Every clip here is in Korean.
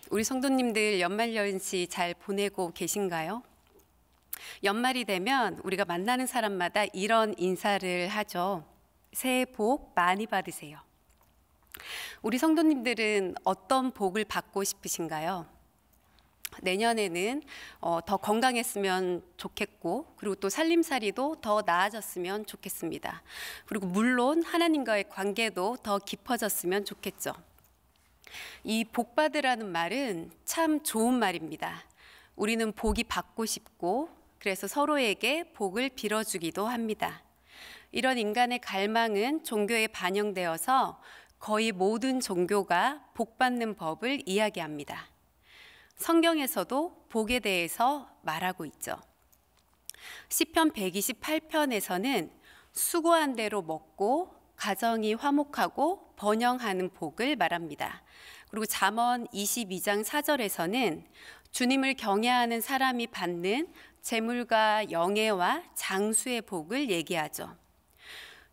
우리 성도님들 연말연시 잘 보내고 계신가요? 연말이 되면 우리가 만나는 사람마다 이런 인사를 하죠. 새해 복 많이 받으세요. 우리 성도님들은 어떤 복을 받고 싶으신가요? 내년에는 더 건강했으면 좋겠고, 그리고 또 살림살이도 더 나아졌으면 좋겠습니다. 그리고 물론 하나님과의 관계도 더 깊어졌으면 좋겠죠. 이 복 받으라는 말은 참 좋은 말입니다. 우리는 복이 받고 싶고, 그래서 서로에게 복을 빌어주기도 합니다. 이런 인간의 갈망은 종교에 반영되어서 거의 모든 종교가 복 받는 법을 이야기합니다. 성경에서도 복에 대해서 말하고 있죠. 시편 128편에서는 수고한 대로 먹고 가정이 화목하고 번영하는 복을 말합니다. 그리고 잠언 22장 4절에서는 주님을 경외하는 사람이 받는 재물과 영예와 장수의 복을 얘기하죠.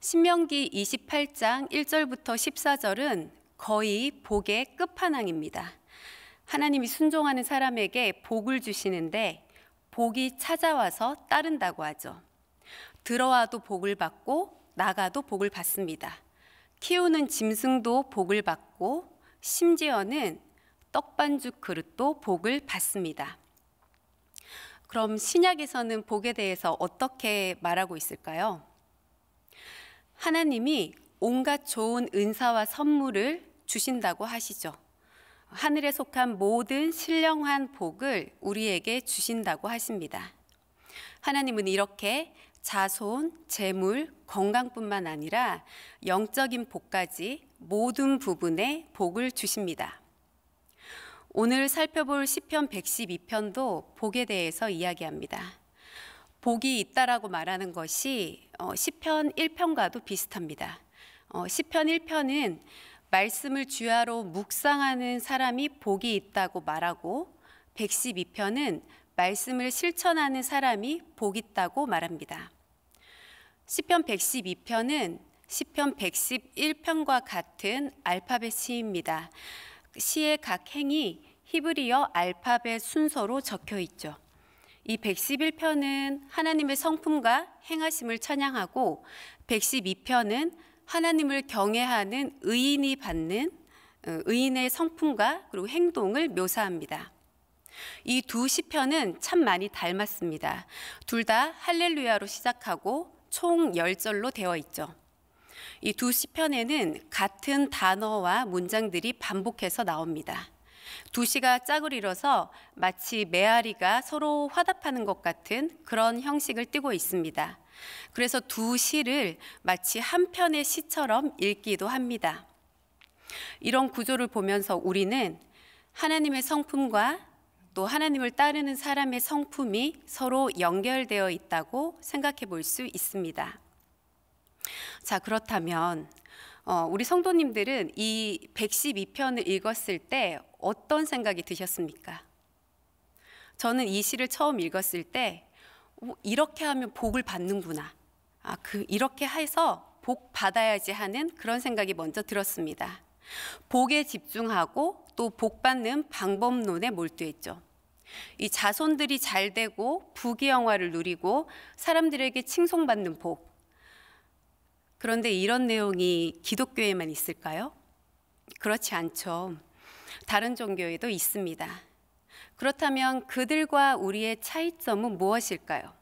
신명기 28장 1절부터 14절은 거의 복의 끝판왕입니다. 하나님이 순종하는 사람에게 복을 주시는데 복이 찾아와서 따른다고 하죠. 들어와도 복을 받고 나가도 복을 받습니다. 키우는 짐승도 복을 받고 심지어는 떡반죽 그릇도 복을 받습니다. 그럼 신약에서는 복에 대해서 어떻게 말하고 있을까요? 하나님이 온갖 좋은 은사와 선물을 주신다고 하시죠. 하늘에 속한 모든 신령한 복을 우리에게 주신다고 하십니다. 하나님은 이렇게 자손, 재물, 건강뿐만 아니라 영적인 복까지 모든 부분에 복을 주십니다. 오늘 살펴볼 시편 112편도 복에 대해서 이야기합니다. 복이 있다라고 말하는 것이 시편 1편과도 비슷합니다. 시편 1편은 말씀을 주야로 묵상하는 사람이 복이 있다고 말하고 112편은 말씀을 실천하는 사람이 복 있다고 말합니다. 시편 112편은 시편 111편과 같은 알파벳 시입니다. 시의 각 행이 히브리어 알파벳 순서로 적혀 있죠. 이 111편은 하나님의 성품과 행하심을 찬양하고 112편은 하나님을 경외하는 의인이 받는 의인의 성품과 그리고 행동을 묘사합니다. 이 두 시편은 참 많이 닮았습니다. 둘 다 할렐루야로 시작하고 총 10절로 되어 있죠. 이 두 시편에는 같은 단어와 문장들이 반복해서 나옵니다. 두 시가 짝을 이뤄서 마치 메아리가 서로 화답하는 것 같은 그런 형식을 띠고 있습니다. 그래서 두 시를 마치 한 편의 시처럼 읽기도 합니다. 이런 구조를 보면서 우리는 하나님의 성품과 또 하나님을 따르는 사람의 성품이 서로 연결되어 있다고 생각해 볼 수 있습니다. 자, 그렇다면 우리 성도님들은 이 112편을 읽었을 때 어떤 생각이 드셨습니까? 저는 이 시를 처음 읽었을 때 이렇게 하면 복을 받는구나. 이렇게 해서 복 받아야지 하는 그런 생각이 먼저 들었습니다. 복에 집중하고 또 복 받는 방법론에 몰두했죠. 이 자손들이 잘 되고 부귀영화를 누리고 사람들에게 칭송받는 복. 그런데 이런 내용이 기독교에만 있을까요? 그렇지 않죠. 다른 종교에도 있습니다. 그렇다면 그들과 우리의 차이점은 무엇일까요?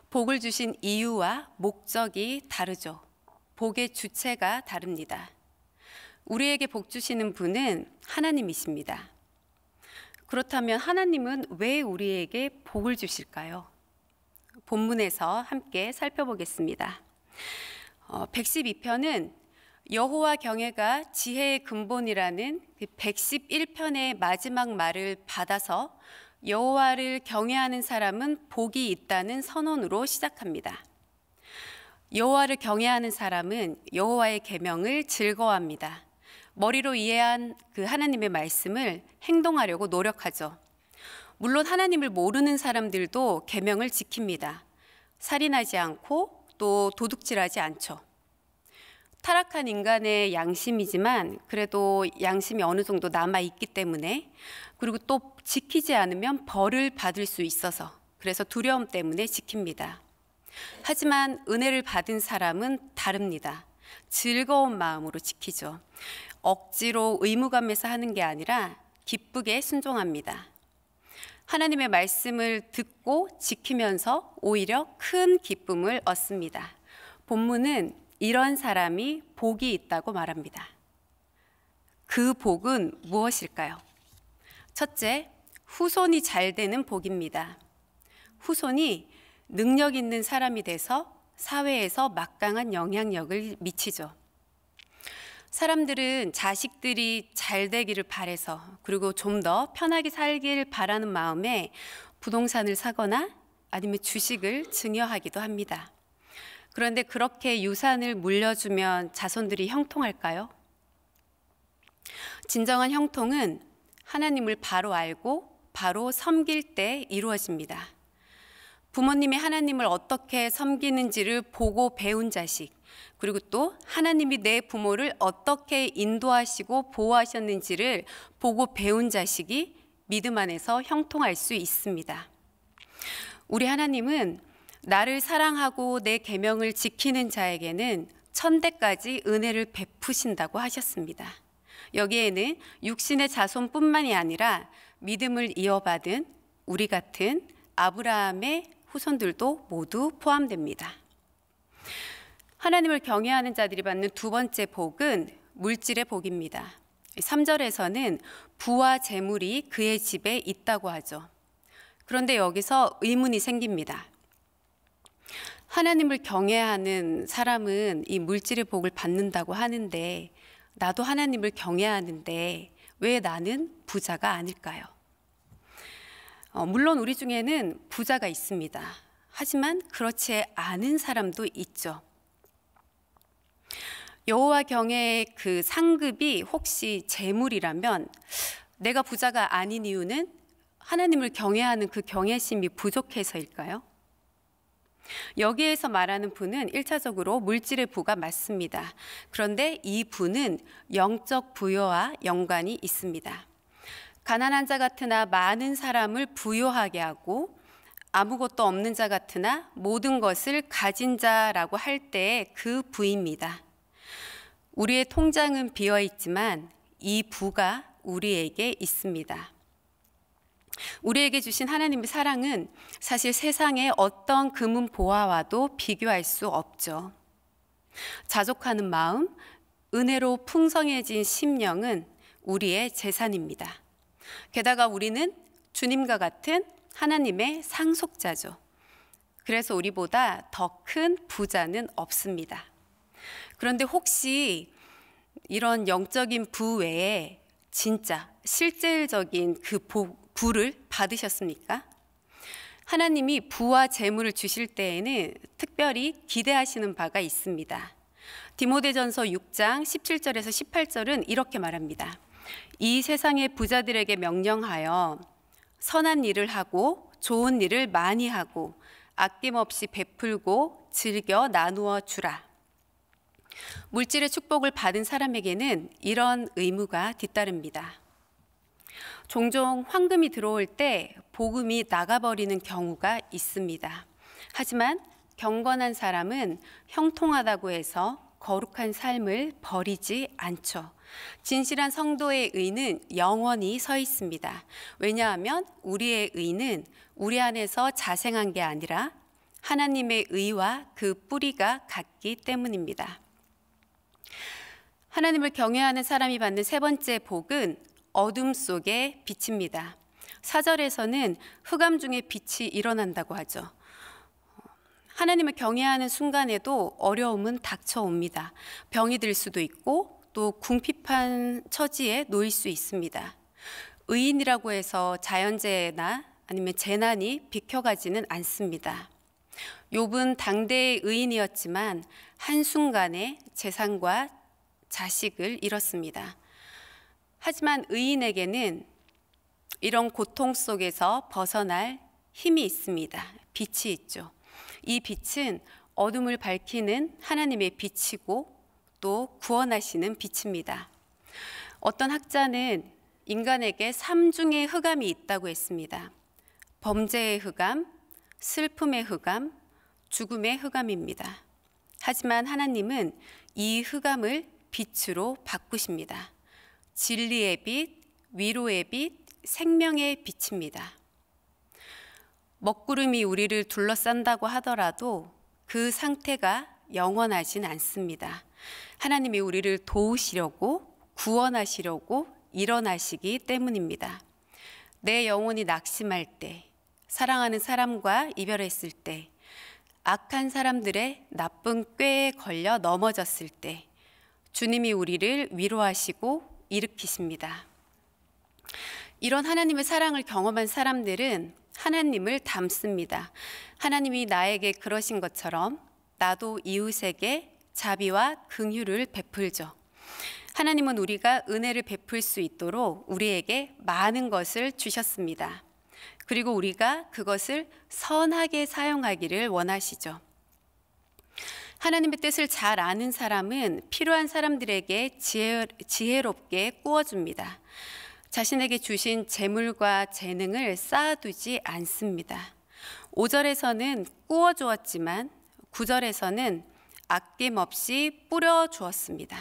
복을 주신 이유와 목적이 다르죠. 복의 주체가 다릅니다. 우리에게 복 주시는 분은 하나님이십니다. 그렇다면 하나님은 왜 우리에게 복을 주실까요? 본문에서 함께 살펴보겠습니다. 112편은 여호와 경외가 지혜의 근본이라는 111편의 마지막 말을 받아서 여호와를 경외하는 사람은 복이 있다는 선언으로 시작합니다. 여호와를 경외하는 사람은 여호와의 계명을 즐거워합니다. 머리로 이해한 그 하나님의 말씀을 행동하려고 노력하죠. 물론 하나님을 모르는 사람들도 계명을 지킵니다. 살인하지 않고 또 도둑질하지 않죠. 타락한 인간의 양심이지만 그래도 양심이 어느 정도 남아있기 때문에, 그리고 또 지키지 않으면 벌을 받을 수 있어서, 그래서 두려움 때문에 지킵니다. 하지만 은혜를 받은 사람은 다릅니다. 즐거운 마음으로 지키죠. 억지로 의무감에서 하는 게 아니라 기쁘게 순종합니다. 하나님의 말씀을 듣고 지키면서 오히려 큰 기쁨을 얻습니다. 본문은 이런 사람이 복이 있다고 말합니다. 그 복은 무엇일까요? 첫째, 후손이 잘 되는 복입니다. 후손이 능력 있는 사람이 돼서 사회에서 막강한 영향력을 미치죠. 사람들은 자식들이 잘 되기를 바라서, 그리고 좀 더 편하게 살길 바라는 마음에 부동산을 사거나 아니면 주식을 증여하기도 합니다. 그런데 그렇게 유산을 물려주면 자손들이 형통할까요? 진정한 형통은 하나님을 바로 알고 바로 섬길 때 이루어집니다. 부모님이 하나님을 어떻게 섬기는지를 보고 배운 자식, 그리고 또 하나님이 내 부모를 어떻게 인도하시고 보호하셨는지를 보고 배운 자식이 믿음 안에서 형통할 수 있습니다. 우리 하나님은 나를 사랑하고 내 계명을 지키는 자에게는 천대까지 은혜를 베푸신다고 하셨습니다. 여기에는 육신의 자손뿐만이 아니라 믿음을 이어받은 우리 같은 아브라함의 후손들도 모두 포함됩니다. 하나님을 경외하는 자들이 받는 두 번째 복은 물질의 복입니다. 3절에서는 부와 재물이 그의 집에 있다고 하죠. 그런데 여기서 의문이 생깁니다. 하나님을 경외하는 사람은 이 물질의 복을 받는다고 하는데, 나도 하나님을 경외하는데 왜 나는 부자가 아닐까요? 물론 우리 중에는 부자가 있습니다. 하지만 그렇지 않은 사람도 있죠. 여호와 경외의 그 상급이 혹시 재물이라면 내가 부자가 아닌 이유는 하나님을 경외하는 그 경외심이 부족해서일까요? 여기에서 말하는 부는 1차적으로 물질의 부가 맞습니다. 그런데 이 부는 영적 부여와 연관이 있습니다. 가난한 자 같으나 많은 사람을 부유하게 하고 아무것도 없는 자 같으나 모든 것을 가진 자라고 할 때의 그 부입니다. 우리의 통장은 비어 있지만 이 부가 우리에게 있습니다. 우리에게 주신 하나님의 사랑은 사실 세상의 어떤 금은 보화와도 비교할 수 없죠. 자족하는 마음, 은혜로 풍성해진 심령은 우리의 재산입니다. 게다가 우리는 주님과 같은 하나님의 상속자죠. 그래서 우리보다 더 큰 부자는 없습니다. 그런데 혹시 이런 영적인 부 외에 진짜 실질적인 그 부를 받으셨습니까? 하나님이 부와 재물을 주실 때에는 특별히 기대하시는 바가 있습니다. 디모데전서 6장 17절에서 18절은 이렇게 말합니다. 이 세상의 부자들에게 명령하여 선한 일을 하고 좋은 일을 많이 하고 아낌없이 베풀고 즐겨 나누어 주라. 물질의 축복을 받은 사람에게는 이런 의무가 뒤따릅니다. 종종 황금이 들어올 때 복음이 나가버리는 경우가 있습니다. 하지만 경건한 사람은 형통하다고 해서 거룩한 삶을 버리지 않죠. 진실한 성도의 의는 영원히 서 있습니다. 왜냐하면 우리의 의는 우리 안에서 자생한 게 아니라 하나님의 의와 그 뿌리가 같기 때문입니다. 하나님을 경외하는 사람이 받는 세 번째 복은 어둠 속의 빛입니다. 4절에서는 흑암 중에 빛이 일어난다고 하죠. 하나님을 경외하는 순간에도 어려움은 닥쳐옵니다. 병이 들 수도 있고 또 궁핍한 처지에 놓일 수 있습니다. 의인이라고 해서 자연재해나 아니면 재난이 비켜가지는 않습니다. 욥은 당대의 의인이었지만 한순간에 재산과 자식을 잃었습니다. 하지만 의인에게는 이런 고통 속에서 벗어날 힘이 있습니다. 빛이 있죠. 이 빛은 어둠을 밝히는 하나님의 빛이고 또 구원하시는 빛입니다. 어떤 학자는 인간에게 3중의 흑암이 있다고 했습니다. 범죄의 흑암, 슬픔의 흑암, 죽음의 흑암입니다. 하지만 하나님은 이 흑암을 빛으로 바꾸십니다. 진리의 빛, 위로의 빛, 생명의 빛입니다. 먹구름이 우리를 둘러싼다고 하더라도 그 상태가 영원하진 않습니다. 하나님이 우리를 도우시려고, 구원하시려고 일어나시기 때문입니다. 내 영혼이 낙심할 때, 사랑하는 사람과 이별했을 때, 악한 사람들의 나쁜 꾀에 걸려 넘어졌을 때 주님이 우리를 위로하시고 일으키십니다. 이런 하나님의 사랑을 경험한 사람들은 하나님을 닮습니다. 하나님이 나에게 그러신 것처럼 나도 이웃에게 자비와 긍휼을 베풀죠. 하나님은 우리가 은혜를 베풀 수 있도록 우리에게 많은 것을 주셨습니다. 그리고 우리가 그것을 선하게 사용하기를 원하시죠. 하나님의 뜻을 잘 아는 사람은 필요한 사람들에게 지혜롭게 꾸어줍니다. 자신에게 주신 재물과 재능을 쌓아두지 않습니다. 5절에서는 꾸어주었지만 9절에서는 아낌없이 뿌려주었습니다.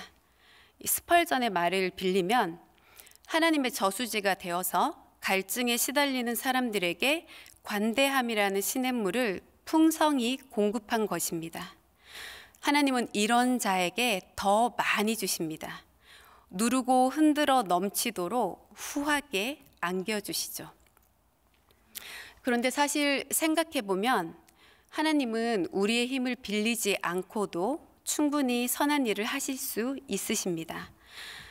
스펄전의 말을 빌리면 하나님의 저수지가 되어서 갈증에 시달리는 사람들에게 관대함이라는 시냇물을 풍성히 공급한 것입니다. 하나님은 이런 자에게 더 많이 주십니다. 누르고 흔들어 넘치도록 후하게 안겨주시죠. 그런데 사실 생각해보면 하나님은 우리의 힘을 빌리지 않고도 충분히 선한 일을 하실 수 있으십니다.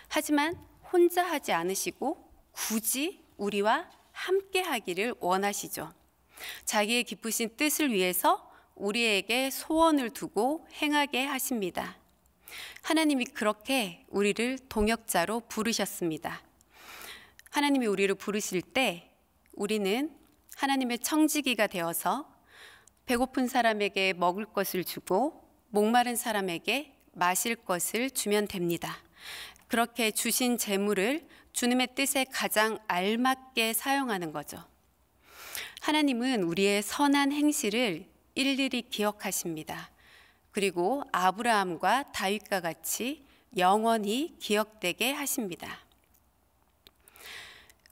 하지만 혼자 하지 않으시고 굳이 우리와 함께 하기를 원하시죠. 자기의 깊으신 뜻을 위해서 우리에게 소원을 두고 행하게 하십니다. 하나님이 그렇게 우리를 동역자로 부르셨습니다. 하나님이 우리를 부르실 때 우리는 하나님의 청지기가 되어서 배고픈 사람에게 먹을 것을 주고 목마른 사람에게 마실 것을 주면 됩니다. 그렇게 주신 재물을 주님의 뜻에 가장 알맞게 사용하는 거죠. 하나님은 우리의 선한 행실을 일일이 기억하십니다. 그리고 아브라함과 다윗과 같이 영원히 기억되게 하십니다.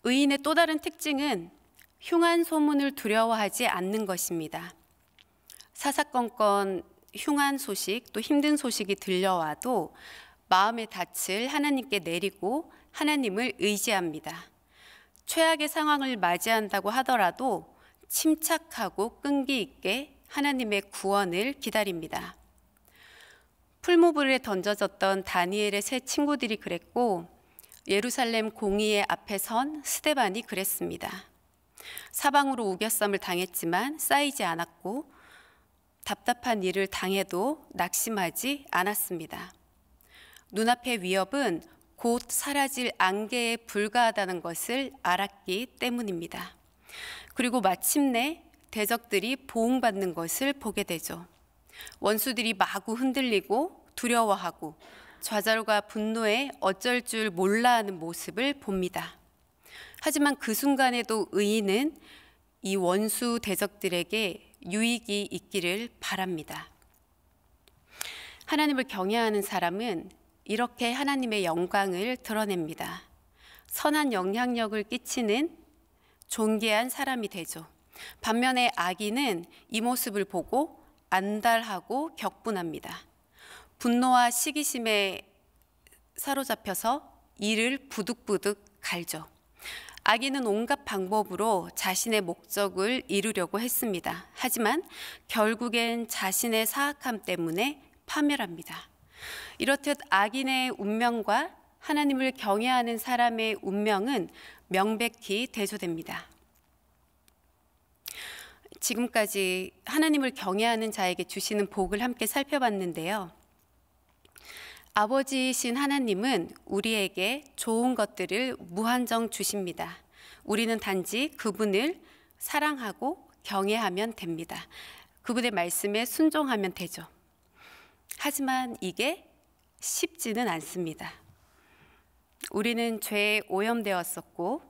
의인의 또 다른 특징은 흉한 소문을 두려워하지 않는 것입니다. 사사건건 흉한 소식, 또 힘든 소식이 들려와도 마음의 닻을 하나님께 내리고 하나님을 의지합니다. 최악의 상황을 맞이한다고 하더라도 침착하고 끈기 있게 하나님의 구원을 기다립니다. 풀무불에 던져졌던 다니엘의 세 친구들이 그랬고 예루살렘 공의의 앞에 선 스데반이 그랬습니다. 사방으로 우겨쌈을 당했지만 쌓이지 않았고 답답한 일을 당해도 낙심하지 않았습니다. 눈앞의 위협은 곧 사라질 안개에 불과하다는 것을 알았기 때문입니다. 그리고 마침내 대적들이 보응받는 것을 보게 되죠. 원수들이 마구 흔들리고 두려워하고 좌절과 분노에 어쩔 줄 몰라 하는 모습을 봅니다. 하지만 그 순간에도 의인은 이 원수 대적들에게 유익이 있기를 바랍니다. 하나님을 경외하는 사람은 이렇게 하나님의 영광을 드러냅니다. 선한 영향력을 끼치는 존귀한 사람이 되죠. 반면에 악인은 이 모습을 보고 안달하고 격분합니다. 분노와 시기심에 사로잡혀서 이를 부득부득 갈죠. 악인은 온갖 방법으로 자신의 목적을 이루려고 했습니다. 하지만 결국엔 자신의 사악함 때문에 파멸합니다. 이렇듯 악인의 운명과 하나님을 경외하는 사람의 운명은 명백히 대조됩니다. 지금까지 하나님을 경외하는 자에게 주시는 복을 함께 살펴봤는데요. 아버지이신 하나님은 우리에게 좋은 것들을 무한정 주십니다. 우리는 단지 그분을 사랑하고 경외하면 됩니다. 그분의 말씀에 순종하면 되죠. 하지만 이게 쉽지는 않습니다. 우리는 죄에 오염되었었고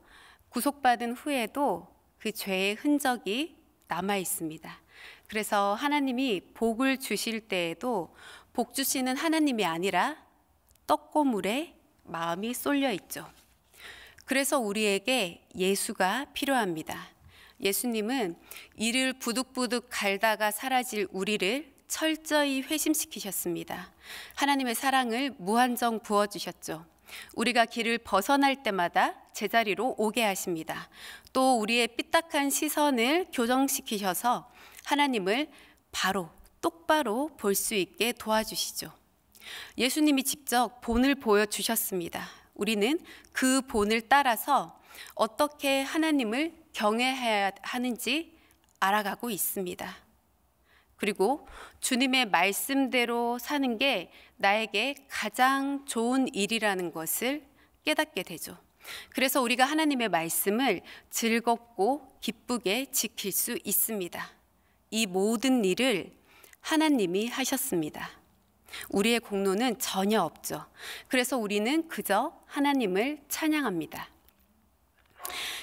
구속받은 후에도 그 죄의 흔적이 남아 있습니다. 그래서 하나님이 복을 주실 때에도 복 주시는 하나님이 아니라 떡고물에 마음이 쏠려 있죠. 그래서 우리에게 예수가 필요합니다. 예수님은 이를 부득부득 갈다가 사라질 우리를 철저히 회심시키셨습니다. 하나님의 사랑을 무한정 부어주셨죠. 우리가 길을 벗어날 때마다 제자리로 오게 하십니다. 또 우리의 삐딱한 시선을 교정시키셔서 하나님을 바로 똑바로 볼 수 있게 도와주시죠. 예수님이 직접 본을 보여주셨습니다. 우리는 그 본을 따라서 어떻게 하나님을 경외해야 하는지 알아가고 있습니다. 그리고 주님의 말씀대로 사는 게 나에게 가장 좋은 일이라는 것을 깨닫게 되죠. 그래서 우리가 하나님의 말씀을 즐겁고 기쁘게 지킬 수 있습니다. 이 모든 일을 하나님이 하셨습니다. 우리의 공로는 전혀 없죠. 그래서 우리는 그저 하나님을 찬양합니다.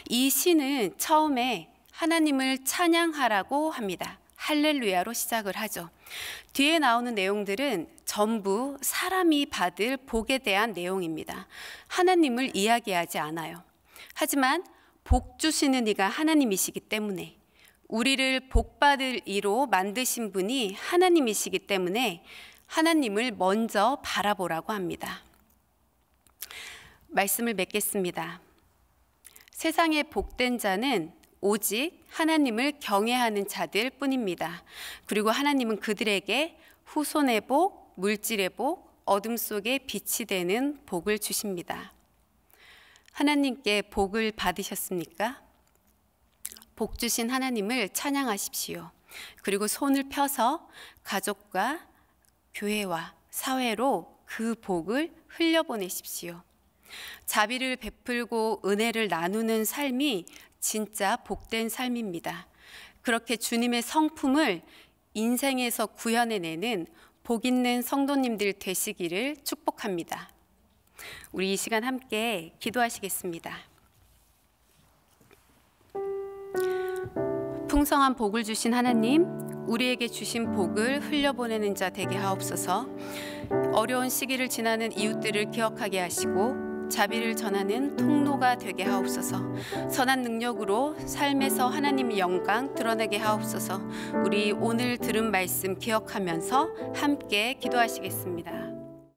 이 시는 처음에 하나님을 찬양하라고 합니다. 할렐루야로 시작을 하죠. 뒤에 나오는 내용들은 전부 사람이 받을 복에 대한 내용입니다. 하나님을 이야기하지 않아요. 하지만 복 주시는 이가 하나님이시기 때문에, 우리를 복 받을 이로 만드신 분이 하나님이시기 때문에 하나님을 먼저 바라보라고 합니다. 말씀을 맺겠습니다. 세상에 복된 자는 오직 하나님을 경외하는 자들 뿐입니다. 그리고 하나님은 그들에게 후손의 복, 물질의 복, 어둠 속에 빛이 되는 복을 주십니다. 하나님께 복을 받으셨습니까? 복 주신 하나님을 찬양하십시오. 그리고 손을 펴서 가족과 교회와 사회로 그 복을 흘려보내십시오. 자비를 베풀고 은혜를 나누는 삶이 진짜 복된 삶입니다. 그렇게 주님의 성품을 인생에서 구현해내는 복 있는 성도님들 되시기를 축복합니다. 우리 이 시간 함께 기도하시겠습니다. 풍성한 복을 주신 하나님, 우리에게 주신 복을 흘려보내는 자 되게 하옵소서. 어려운 시기를 지나는 이웃들을 기억하게 하시고 자비를 전하는 통로가 되게 하옵소서. 선한 능력으로 삶에서 하나님의 영광 드러내게 하옵소서. 우리 오늘 들은 말씀 기억하면서 함께 기도하시겠습니다.